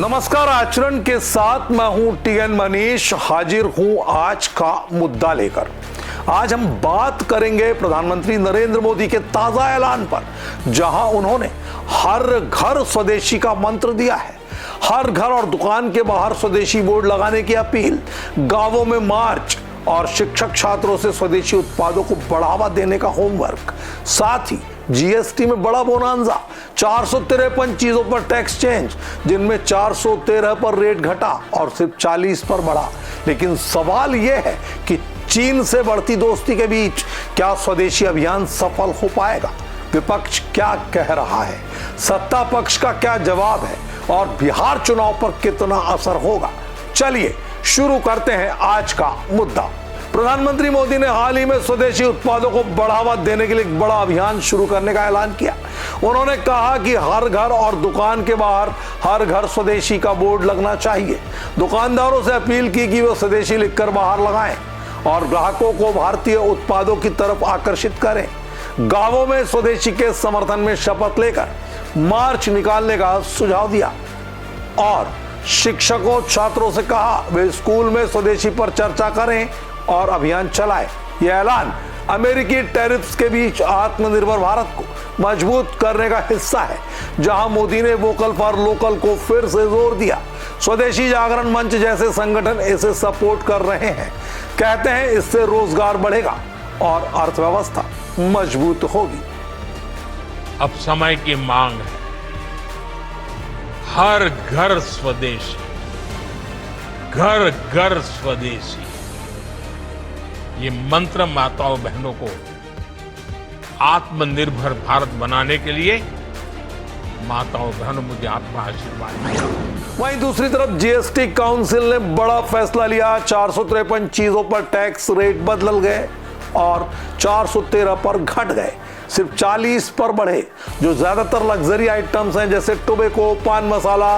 नमस्कार, आचरण के साथ मैं हूं टीएन मनीष, हाजिर हूं आज का मुद्दा लेकर। आज हम बात करेंगे प्रधानमंत्री नरेंद्र मोदी के ताजा ऐलान पर, जहां उन्होंने हर घर स्वदेशी का मंत्र दिया है। हर घर और दुकान के बाहर स्वदेशी बोर्ड लगाने की अपील, गांवों में मार्च और शिक्षक छात्रों से स्वदेशी उत्पादों को बढ़ावा देने का होमवर्क। साथ ही जीएसटी में बड़ा बोनांजा, 453 चीजों पर टैक्स चेंज, जिनमें 413 पर रेट घटा और सिर्फ 40 पर बढ़ा। लेकिन सवाल यह है कि चीन से बढ़ती दोस्ती के बीच क्या स्वदेशी अभियान सफल हो पाएगा? विपक्ष क्या कह रहा है, सत्ता पक्ष का क्या जवाब है और बिहार चुनाव पर कितना असर होगा? चलिए शुरू करते हैं आज का मुद्दा। प्रधानमंत्री मोदी ने हाल ही में स्वदेशी उत्पादों को बढ़ावा देने के लिए एक बड़ा अभियान शुरू करने का ऐलान किया। उन्होंने कहा कि हर घर और दुकान के बाहर हर घर स्वदेशी का बोर्ड लगना चाहिए। दुकानदारों से अपील की कि वे स्वदेशी लिखकर बाहर लगाएं और ग्राहकों को भारतीय उत्पादों की तरफ आकर्षित करें। गांवों में स्वदेशी के समर्थन में शपथ लेकर मार्च निकालने का सुझाव दिया और शिक्षकों छात्रों से कहा वे स्कूल में स्वदेशी पर चर्चा करें और अभियान चलाए। यह ऐलान अमेरिकी टैरिफ्स के बीच आत्मनिर्भर भारत को मजबूत करने का हिस्सा है, जहां मोदी ने वोकल फॉर लोकल को फिर से जोर दिया। स्वदेशी जागरण मंच जैसे संगठन इसे सपोर्ट कर रहे हैं, कहते हैं इससे रोजगार बढ़ेगा और अर्थव्यवस्था मजबूत होगी। अब समय की मांग है, हर घर स्वदेशी, घर घर स्वदेशी। ये मंत्र माताओं बहनों को आत्मनिर्भर भारत बनाने के लिए माताओं बहनों मुझे आपका आशीर्वाद है। वहीं दूसरी तरफ जीएसटी काउंसिल ने बड़ा फैसला लिया। 453 चीजों पर टैक्स रेट बदल गए और 413 पर घट गए, सिर्फ 40 पर बढ़े। जो ज्यादातर लग्जरी आइटम्स हैं जैसे टोबैको, पान मसाला,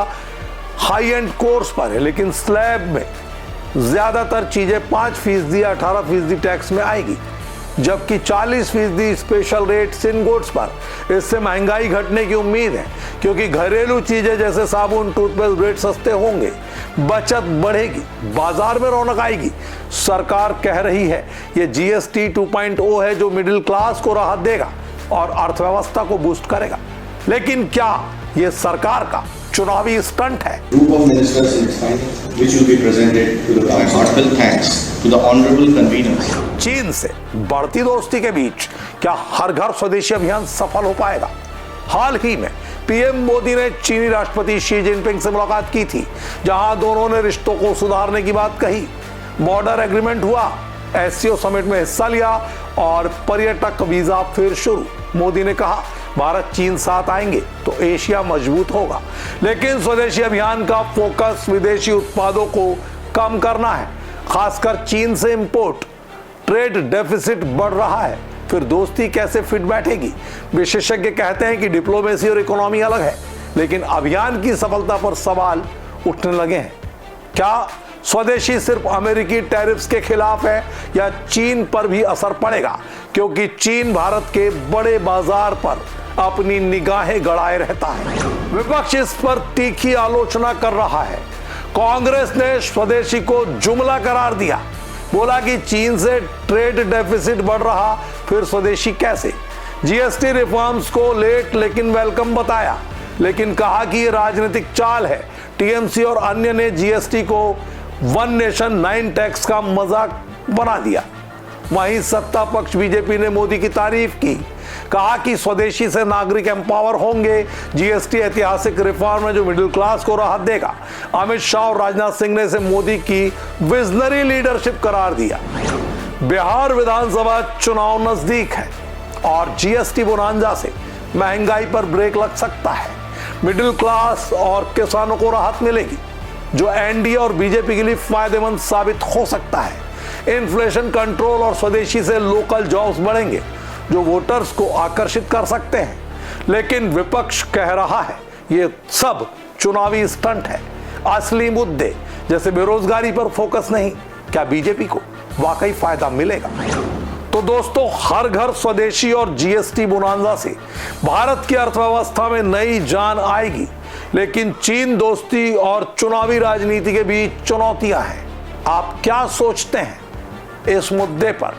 हाई एंड कोर्स पर है, लेकिन स्लैब में ज्यादातर चीजें 5% या 18% टैक्स में आएगी, जबकि 40% स्पेशल रेट सिन गुड्स पर। इससे महंगाई घटने की उम्मीद है, क्योंकि घरेलू चीजें जैसे साबुन, टूथपेस्ट रेट सस्ते होंगे, बचत बढ़ेगी, बाजार में रौनक आएगी। सरकार कह रही है ये जीएसटी 2.0 है, जो मिडिल क्लास को राहत देगा और अर्थव्यवस्था को बूस्ट करेगा। लेकिन क्या ये सरकार का चुनावी स्टंट है? Group of ministers in finance, which will be presented to the Congress. Heartfelt thanks to the honorable conveners. चीन से बढ़ती दोस्ती के बीच क्या हर घर स्वदेशी अभियान सफल हो पाएगा? हाल ही में पीएम मोदी ने चीनी राष्ट्रपति शी जिनपिंग से मुलाकात की थी, जहां दोनों ने रिश्तों को सुधारने की बात कही। बॉर्डर एग्रीमेंट हुआ, एससीओ समिट में हिस्सा लिया और पर्यटक वीजा फिर शुरू। मोदी ने कहा भारत चीन साथ आएंगे तो एशिया मजबूत होगा। लेकिन स्वदेशी अभियान का फोकस विदेशी उत्पादों को कम करना है, खासकर चीन से इंपोर्ट। ट्रेड डेफिसिट बढ़ रहा है, फिर दोस्ती कैसे फिट बैठेगी? विशेषज्ञ कहते हैं कि डिप्लोमेसी और इकोनॉमी अलग है, लेकिन अभियान की सफलता पर सवाल उठने लगे हैं। क्या स्वदेशी सिर्फ अमेरिकी टैरिफ्स के खिलाफ है या चीन पर भी असर पड़ेगा? क्योंकि चीन भारत के बड़े बाजार पर अपनी निगाहें गड़ाए रहता है। विपक्ष इस पर तीखी आलोचना कर रहा है। कांग्रेस ने स्वदेशी को जुमला करार दिया, बोला कि चीन से ट्रेड डेफिसिट बढ़ रहा, फिर स्वदेशी कैसे? जीएसटी रिफॉर्म्स को लेट लेकिन वेलकम बताया, लेकिन कहा कि ये राजनीतिक चाल है। टीएमसी और अन्य ने जीएसटी को 1 नेशन 9 टैक्स का मजाक बना दिया। वहीं सत्ता पक्ष बीजेपी ने मोदी की तारीफ की, कहा कि स्वदेशी से नागरिक एम्पावर होंगे। जीएसटी ऐतिहासिक रिफॉर्म है जो मिडिल क्लास को राहत देगा। अमित शाह और राजनाथ सिंह ने इसे मोदी की विजनरी लीडरशिप करार दिया। बिहार विधानसभा चुनाव नजदीक है और जीएसटी बोनांजा से महंगाई पर ब्रेक लग सकता है। मिडिल क्लास और किसानों को राहत मिलेगी, जो एनडीए और बीजेपी के लिए फायदेमंद साबित हो सकता है। इन्फ्लेशन कंट्रोल और स्वदेशी से लोकल जॉब्स बढ़ेंगे, जो वोटर्स को आकर्षित कर सकते हैं। लेकिन विपक्ष कह रहा है ये सब चुनावी स्टंट है, असली मुद्दे जैसे बेरोजगारी पर फोकस नहीं। क्या बीजेपी को वाकई फायदा मिलेगा? तो दोस्तों, हर घर स्वदेशी और जीएसटी बोनांजा से भारत की अर्थव्यवस्था में नई जान आएगी, लेकिन चीन दोस्ती और चुनावी राजनीति के बीच चुनौतियां हैं। आप क्या सोचते हैं इस मुद्दे पर?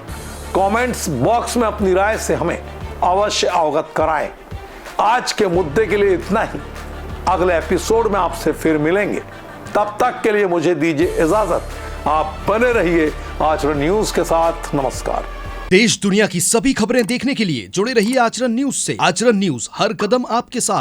कमेंट्स बॉक्स में अपनी राय से हमें अवश्य अवगत कराएं। आज के मुद्दे के लिए इतना ही। अगले एपिसोड में आपसे फिर मिलेंगे। तब तक के लिए मुझे दीजिए इजाजत। आप बने रहिए आचरण न्यूज के साथ। नमस्कार। देश दुनिया की सभी खबरें देखने के लिए जुड़े रहिए आचरण न्यूज से। आचरण न्यूज, हर कदम आपके साथ।